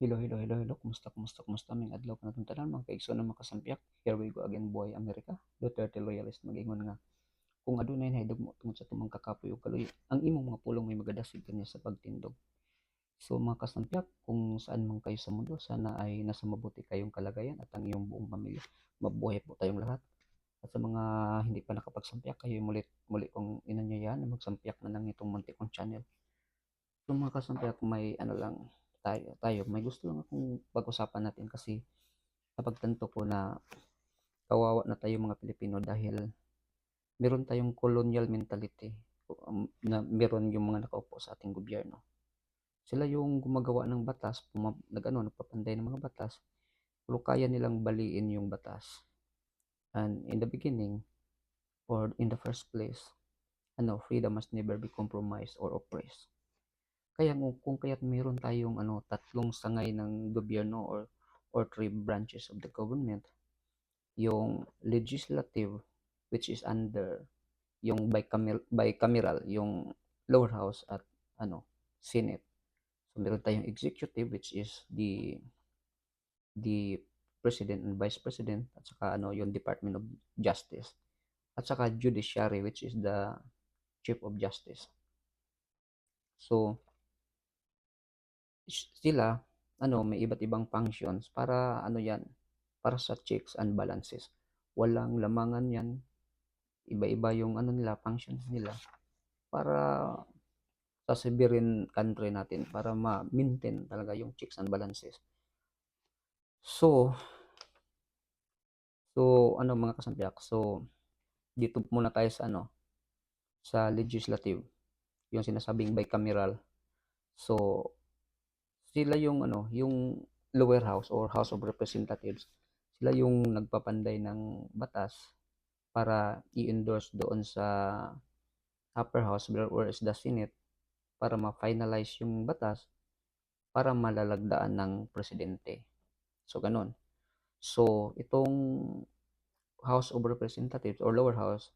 Hello. Kumusta? May adlaw ka natong tanan mga kaigsoon nga makasampyak. Here we go again, boy America. Duterte loyalist mag-ingon nga kung adunay nahidugmo tungod sa tumang kakapoy ug kaloy, ang imong mga pulong may magadasig kaniya sa pagtindog. So mga kasampyak, kung saan man kayo sa mundo, sana ay nasa mabuti kayong kalagayan at ang iyong buong pamilya. Mabuhay po tayong lahat. At sa mga hindi pa nakapagsampyak, kayo muli kong inanyayahan na magsampyak na lang itong muntik kong channel. So mga kasampyak, may ano lang tayo, may gusto lang akong pag-usapan natin kasi napagtanto ko na kawawa na tayo mga Pilipino dahil meron tayong colonial mentality, na meron yung mga nakaupo sa ating gobyerno. Sila yung gumagawa ng batas, nagpapanday ng mga batas, pero kaya nilang baliin yung batas. And in the beginning, or in the first place, freedom must never be compromised or oppressed. Kaya kung kaya't meron tayong tatlong sangay ng gobyerno or three branches of the government, yung legislative, which is under yung bicameral, yung lower house at senate. So meron tayong executive, which is the president and vice president, at saka yung department of justice, at saka judiciary, which is the chief of justice. So sila may iba't ibang functions para para sa checks and balances. Walang lamangan yan, iba-iba yung nila, functions nila para sa sovereign country natin, para ma-maintain talaga yung checks and balances. So mga kasampiak, so dito muna tayo sa sa legislative, yung sinasabing bicameral. So sila yung yung lower house or House of Representatives, sila yung nagpapanday ng batas para i-endorse doon sa upper house, whereas the Senate para ma-finalize yung batas para malalagdaan ng presidente. So ganun. So itong House of Representatives or lower house,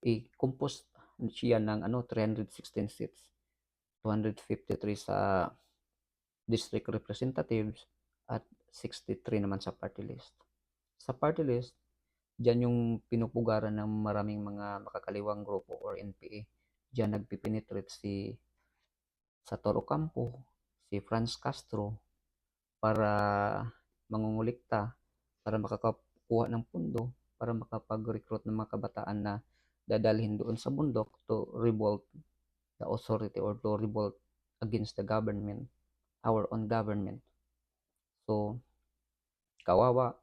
i-compose siya ng 316 seats. 253 sa district representatives at 63 naman sa party list. Sa party list, diyan yung pinupugaran ng maraming mga makakaliwang grupo or NPA. Diyan nagpipenetrate si Satoru Campo, si Franz Castro para mangungulikta, para makakuha ng pundo, para makapag-recruit ng mga kabataan na dadalhin doon sa bundok to revolt the authority or to revolt against the government, our own government. So, kawawa,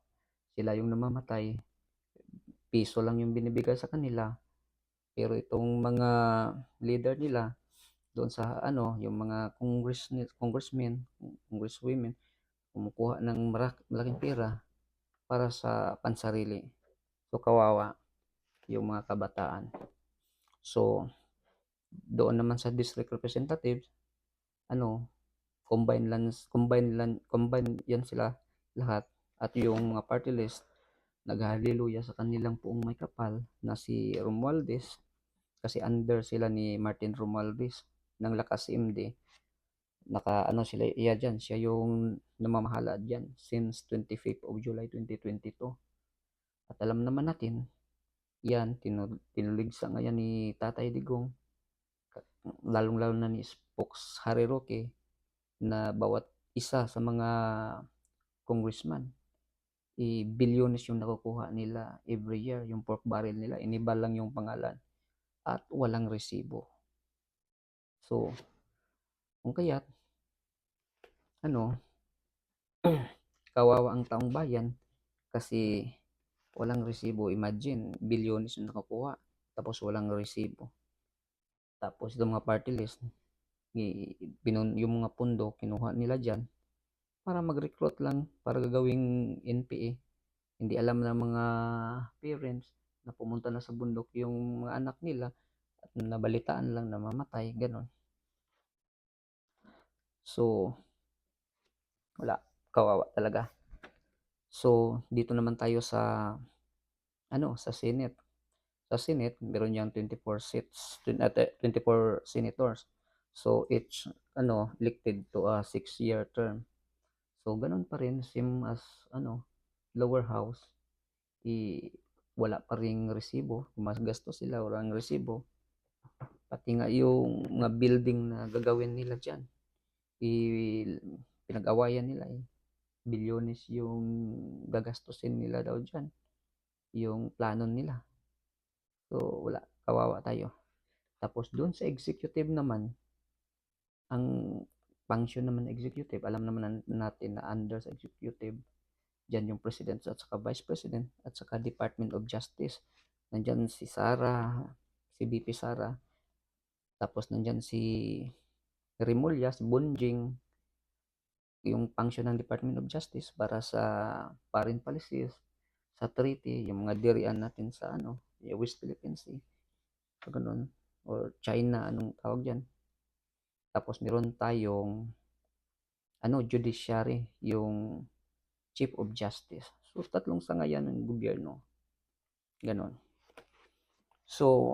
sila yung namamatay, piso lang yung binibigay sa kanila, pero itong mga leader nila doon sa yung mga congresswomen, kumukuha ng malaking pera para sa pansarili. So kawawa yung mga kabataan. So doon naman sa district representatives, combine yan sila lahat, at yung mga party list naghahaleluya sa kanilang puong may kapal na si Romualdez, kasi under sila ni Martin Romualdez ng Lakas CMD. Sila dyan, siya yung namamahala dyan since 25th of July 2022. At alam naman natin, yan, tinuligsa ngayon ni Tatay Digong, lalong-lalo na ni Spokes Harry Roque, na bawat isa sa mga congressman, bilyones yung nakukuha nila every year, yung pork barrel nila, iniba lang yung pangalan at walang resibo. So, kung kaya't, kawawa ang taong bayan kasi walang resibo. Imagine, bilyones yung nakukuha, tapos walang resibo. Tapos itong mga party list, yung mga pundo, kinuha nila dyan para mag-recruit lang, para gagawing NPA. Hindi alam ng mga parents na pumunta na sa bundok yung mga anak nila at nabalitaan lang na mamatay, ganon. So, wala, kawawa talaga. So, dito naman tayo sa sa Senate. Sa Senate, meron yang 24 seats, 24 senators. So, each elected to a 6-year term. So, gano'n pa rin same as ano, lower house, eh, wala pa ring resibo, gumastos sila, walang resibo. Pati nga yung mga building na gagawin nila diyan, pinag-awayan nila, bilyones yung gagastusin nila daw diyan, yung plano nila. So, wala, kawawa tayo. Tapos dun sa executive naman, ang function naman ng executive, alam naman natin na under sa executive, diyan yung president at saka vice president at saka Department of Justice. Nandiyan si Sara, si VP Sara, tapos nandiyan si Remulla, si Bonjing, yung function ng Department of Justice para sa foreign policies, sa treaty, yung mga dirian natin sa ano, yung West Philippine Sea, so ganun, or China, anong tawag diyan. Tapos meron tayong ano, judiciary, yung Chief of Justice. So tatlong sangayan ng gobyerno, ganun. So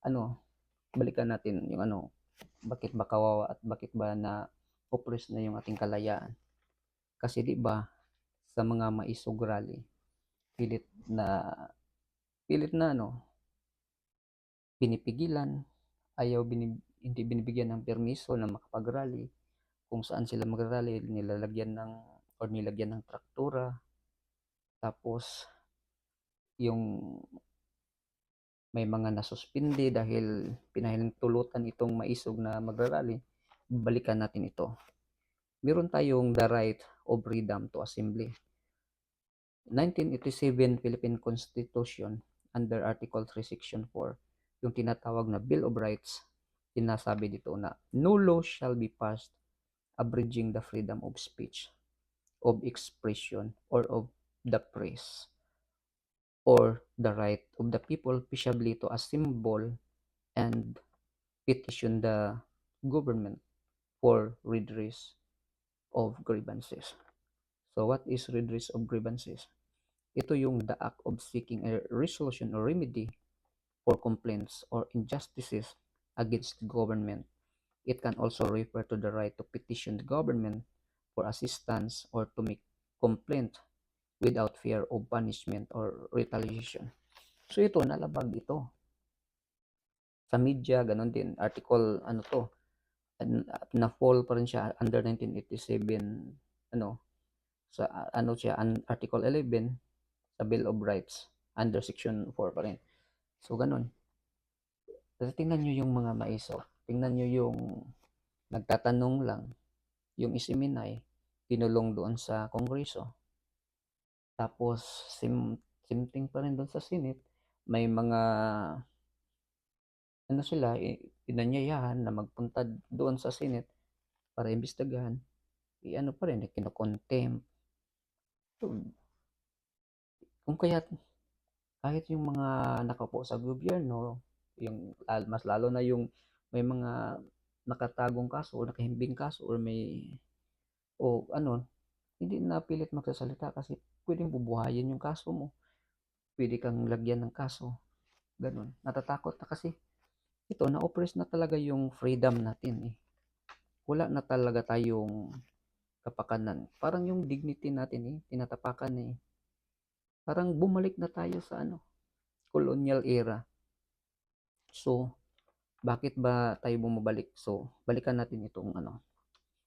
ano, balikan natin yung ano, bakit ba kawawa at bakit ba na oppress na yung ating kalayaan. Kasi 'di ba sa mga maisog rally, pilit na ano, pinipigilan, hindi binibigyan ng permiso na makapag-rally. Kung saan sila mag-rally, nilagyan ng traktura. Tapos yung may mga nasuspindi dahil pinahintulutan itong maisog na magrarally. Balikan natin ito. Meron tayong the right of freedom to assembly. 1987 Philippine Constitution under Article 3 Section 4, yung tinatawag na Bill of Rights, sinasabi dito na no law shall be passed abridging the freedom of speech, of expression, or of the press, or the right of the people peaceably to assemble and petition the government for redress of grievances. So what is redress of grievances? Ito yung the act of seeking a resolution or remedy for complaints or injustices against the government. It can also refer to the right to petition the government for assistance or to make complaint without fear of punishment or retaliation. So ito, nalabag ito. Sa media, ganun din. Article, ano to, na-fall pa rin siya under 1987, ano, sa ano siya, Article 11 sa Bill of Rights, under Section 4 pa rin. So, ganun. Kasi tingnan nyo yung mga maiso. Tingnan nyo yung nagtatanong lang, yung isiminay, kinulong doon sa Kongreso. Tapos, simting pa rin doon sa Senate. May mga, ano sila, pinanyayahan na magpunta doon sa Senate para imbestigahan. Ano pa rin, kinokontempt. So, kung kaya kahit yung mga nakaupo sa gobyerno, yung mas lalo na yung may mga nakatagong kaso o nakahimbing kaso or may o ano, hindi na pilit magsasalita kasi pwedeng bubuhayin yung kaso mo. Pwede kang lagyan ng kaso. Ganun. Natatakot na kasi ito, na-oppress na talaga yung freedom natin eh. Wala na talaga tayong kapakanan. Parang yung dignity natin eh, tinatapakan eh. Parang bumalik na tayo sa ano, colonial era. So, bakit ba tayo bumabalik? So, balikan natin itong ano,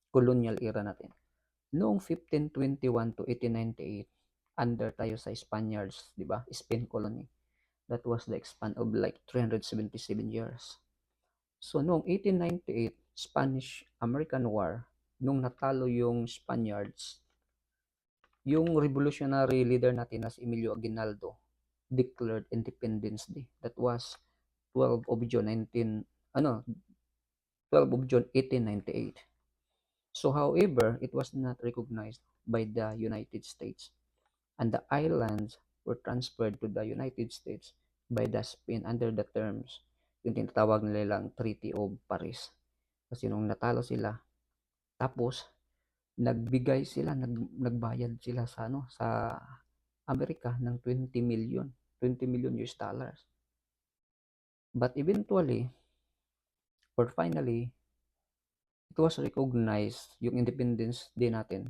colonial era natin. Noong 1521 to 1898, under tayo sa Spaniards, di ba? Spain colony. That was the span of like 377 years. So, noong 1898, Spanish-American War, nung natalo yung Spaniards, yung revolutionary leader natin na si Emilio Aguinaldo declared Independence Day. That was 12 of June 1898. So however, it was not recognized by the United States, and the islands were transferred to the United States by the Spain under the terms yung tinatawag nilang Treaty of Paris. Kasi nung natalo sila, tapos nagbayad sila sa ano, sa Amerika ng 20 million US dollars. But eventually, or finally, it was recognized yung Independence Day natin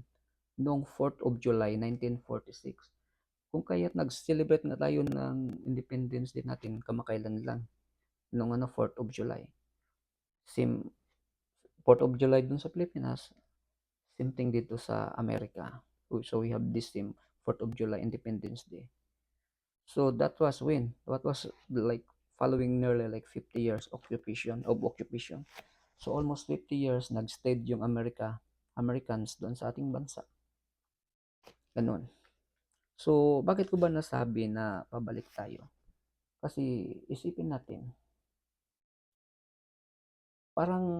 noong 4th of July 1946. Kung kaya't nag-celebrate nga tayo ng Independence Day natin kamakailan lang, noong 4th of July. Same 4th of July dun sa Pilipinas, same thing dito sa Amerika. So we have this same 4th of July Independence Day. So that was when? That was like following nearly like 50 years occupation. So almost 50 years nag-stayed yung Americans doon sa ating bansa. Ganun. So bakit ko ba nasabi na pabalik tayo? Kasi isipin natin, parang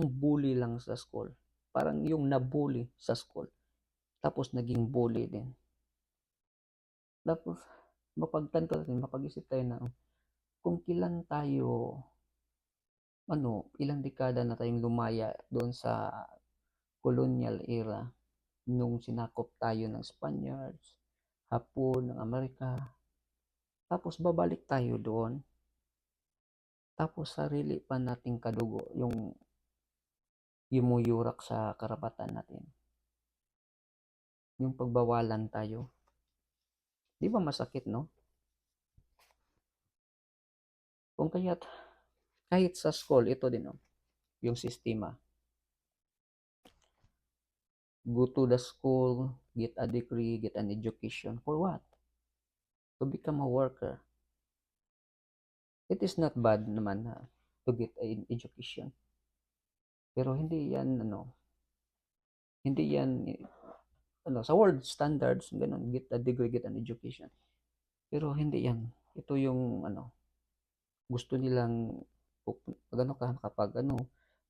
bully lang sa school. Parang yung nabully sa school. Tapos naging bully din. Tapos mapagtanto natin, mapag-isip tayo na kung kailan tayo, ilang dekada na tayong lumaya doon sa colonial era nung sinakop tayo ng Spaniards, Hapon, ng Amerika. Tapos babalik tayo doon. Tapos sarili pa nating kadugo yung yumuyurak sa karapatan natin. Yung pagbawalan tayo. Di ba masakit, no? Kung kaya't kahit sa school, ito din, no? Yung sistema. Go to the school, get a degree, get an education. For what? To become a worker. It is not bad naman to get an education. Pero hindi yan, sa world standards, ganun, get a degree, get an education. Pero hindi yan. Ito yung, gusto nilang, kapag,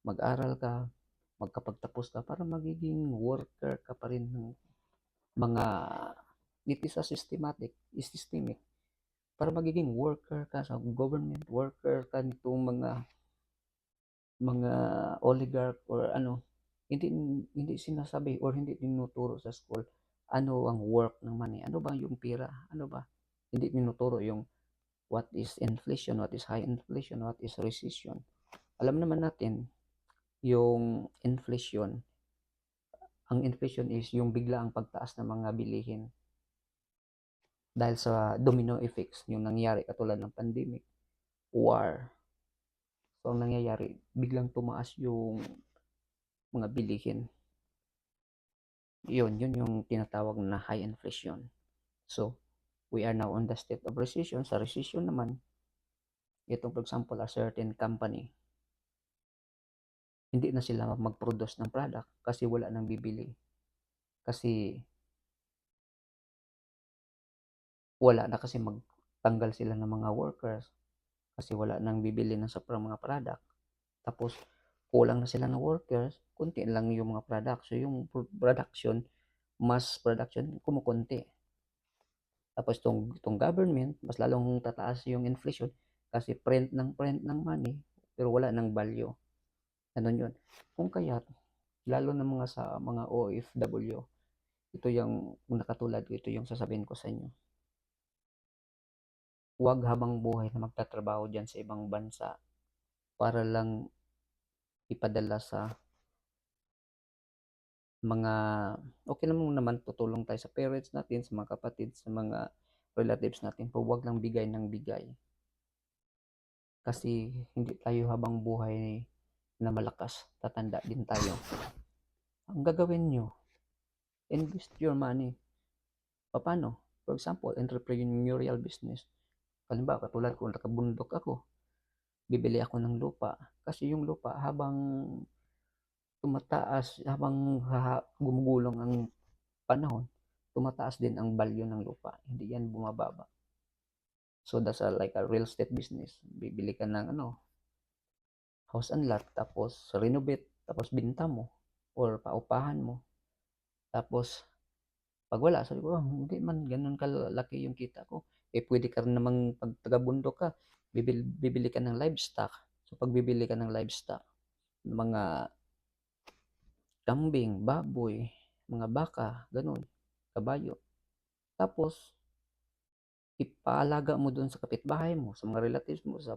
mag-aral ka, magkapagtapos ka, para magiging worker ka pa rin ng mga, it is a systemic, para magiging worker ka sa government, worker ka nitong mga oligarch or hindi hindi sinasabi or hindi tinuturo sa school ano ang work ng money, ano ba yung pera, ano ba, hindi tinuturo yung what is inflation, what is high inflation, what is recession. Alam naman natin yung inflation, ang inflation is yung biglaang pagtaas ng mga bilihin dahil sa domino effects yung nangyari katulad ng pandemic, war. So ang nangyayari, biglang tumaas yung mga bilihin. Yun yung tinatawag na high inflation. So, we are now on the state of recession. Sa recession naman, itong for example, a certain company, hindi na sila mag-produce ng product kasi wala nang bibili. Kasi wala na, kasi magtanggal sila ng mga workers kasi wala nang bibili ng sobrang mga product. Tapos kulang na sila ng workers, kunti lang yung mga product. So yung production, mass production, kumukunti. Tapos itong government, mas lalong tataas yung inflation kasi print ng money pero wala ng value. Ganun yun. Kung kaya, lalo na sa mga OFW, ito yung nakatulad ko, ito yung sasabihin ko sa inyo. Huwag habang buhay na magtatrabaho dyan sa ibang bansa para lang ipadala sa mga, okay naman tutulong tayo sa parents natin, sa mga kapatid, sa mga relatives natin, pero huwag lang bigay ng bigay. Kasi hindi tayo habang buhay na malakas, tatanda din tayo. Ang gagawin nyo, invest your money. Paano? For example, entrepreneurial business. Halimbawa, katulad ko, nakabundok ako, bibili ako ng lupa. Kasi yung lupa, habang tumataas, habang gumugulong ang panahon, tumataas din ang value ng lupa. Hindi yan bumababa. So that's like a real estate business. Bibili ka ng house and lot, tapos renovate, tapos binta mo or paupahan mo. Tapos pag wala, sabi ko, hindi man ganun kalaki yung kita ko. Pwede ka rin namang pag taga-bundok ka, bibili ka ng livestock. So pag bibili ka ng livestock, mga kambing, baboy, mga baka, ganun, kabayo. Tapos ipaalaga mo doon sa kapitbahay mo, sa mga relatives mo, sa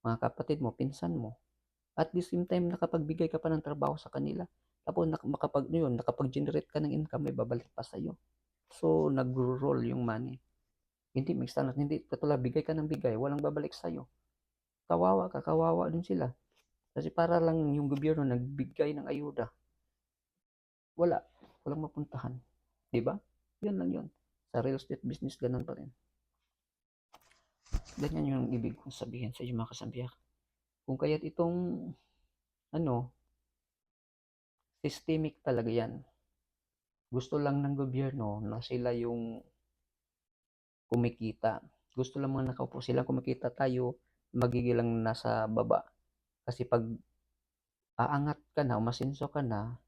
mga kapatid mo, pinsan mo. At the same time, nakapagbigay ka pa ng trabaho sa kanila. Tapos nakapag-generate ka ng income, may babalik pa sa'yo. So, nagro-roll yung money. Hindi mixed na, hindi katulad bigay ka ng bigay, walang babalik sa'yo. Kawawa din sila. Kasi para lang yung gobyerno nagbigay ng ayuda, walang mapuntahan. Di ba? Yun lang yun. Sa real estate business, ganun pa rin. Ganyan yung ibig kong sabihin sa inyo mga kasambiyak. Kung kaya't itong, systemic talaga yan. Gusto lang ng gobyerno na sila yung kumikita. Gusto lang mga nakaupo sila kumikita, tayo magiging lang nasa baba. Kasi pag aangat ka na, umasenso ka na,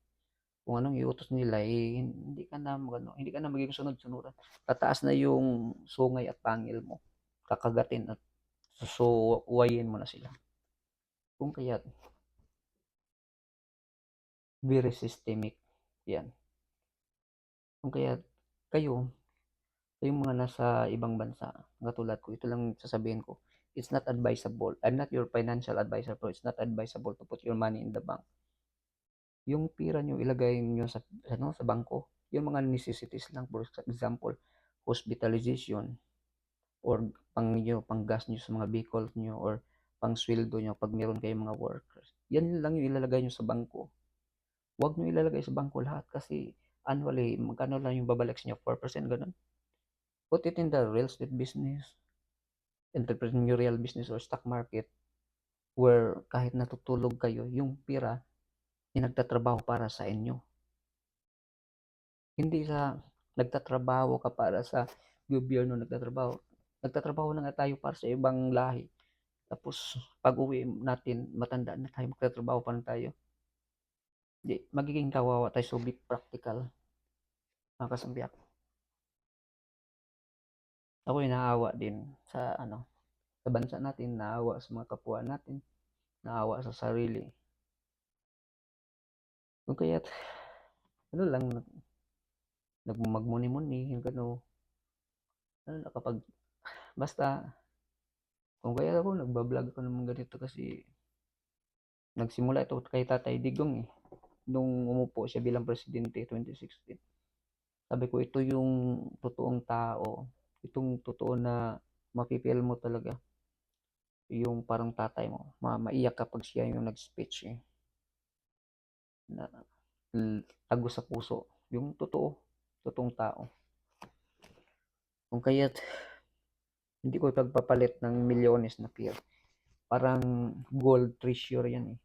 kung anong iutos nila, hindi ka na magiging sunod-sunuran. Tataas na yung sungay at pangil mo. Kakagatin at susuwayin mo na sila. Kung kaya, very systemic yan. Kung kaya, kayong mga nasa ibang bansa, katulad ko, ito lang sasabihin ko, it's not advisable. I'm not your financial advisor, but it's not advisable to put your money in the bank. Yung pira nyo, ilagay nyo sa bangko. Yung mga necessities lang, for example, hospitalization, or pang gas nyo sa mga vehicles nyo, or pang sweldo nyo pag meron kayong mga workers. Yan lang yung ilalagay nyo sa bangko. Huwag nyo ilalagay sa bangko lahat kasi annually, magkano lang yung babalik nyo? 4%, ganun. Put it in the real estate business, entrepreneurial business, or stock market, where kahit natutulog kayo, yung pira nagtatrabaho para sa inyo. Hindi sa nagtatrabaho ka para sa gobyerno, nagtatrabaho na nga tayo para sa ibang lahi. Tapos pag uwi natin, matanda na tayo, magtatrabaho pa na tayo. Hindi, magiging kawawa tayo. So be practical, mga kasambiyak. Ako naawa din sa sa bansa natin, naawa sa mga kapwa natin, naawa sa sarili. Kung kaya't lang, magmuni-muni, yung kapag basta, kung kaya ako, nagbablog ako naman ganito kasi nagsimula ito kay Tatay Digong nung umupo siya bilang presidente 2016. Sabi ko, ito yung totoong tao, itong totoo na mapipil mo talaga, yung parang tatay mo, maiyak kapag siya yung nag-speech na tago sa puso, yung totoong tao. Kung kaya't hindi ko ipagpapalit ng milyones na pira. Parang gold treasure yan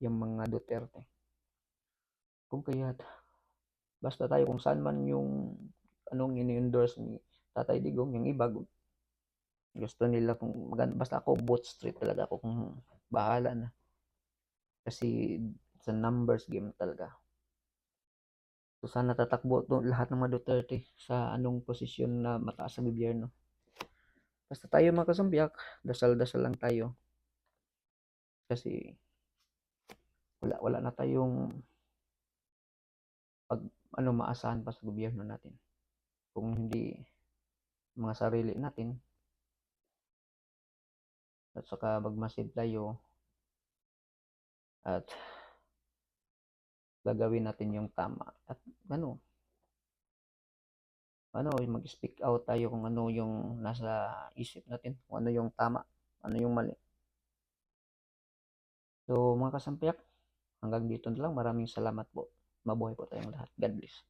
yung mga Duterte. Kung kaya't basta tayo kung saan man yung anong ini-endorse ni Tatay Digong, yung iba gusto nila kung basta ako both street talaga ako, kung bahala na. Kasi sa numbers game talaga. So sana tatakbo lahat ng mga Duterte sa anong posisyon na mataas sa gobyerno. Basta tayo mga kasambiyak, dasal-dasal lang tayo. Kasi wala na tayong maasahan pa sa gobyerno natin. Kung hindi mga sarili natin, at saka magmasid tayo at gagawin natin yung tama. At mag-speak out tayo kung ano yung nasa isip natin, kung ano yung tama, ano yung mali. So mga kasampiyak, hanggang dito na lang. Maraming salamat po. Mabuhay po tayong lahat. God bless.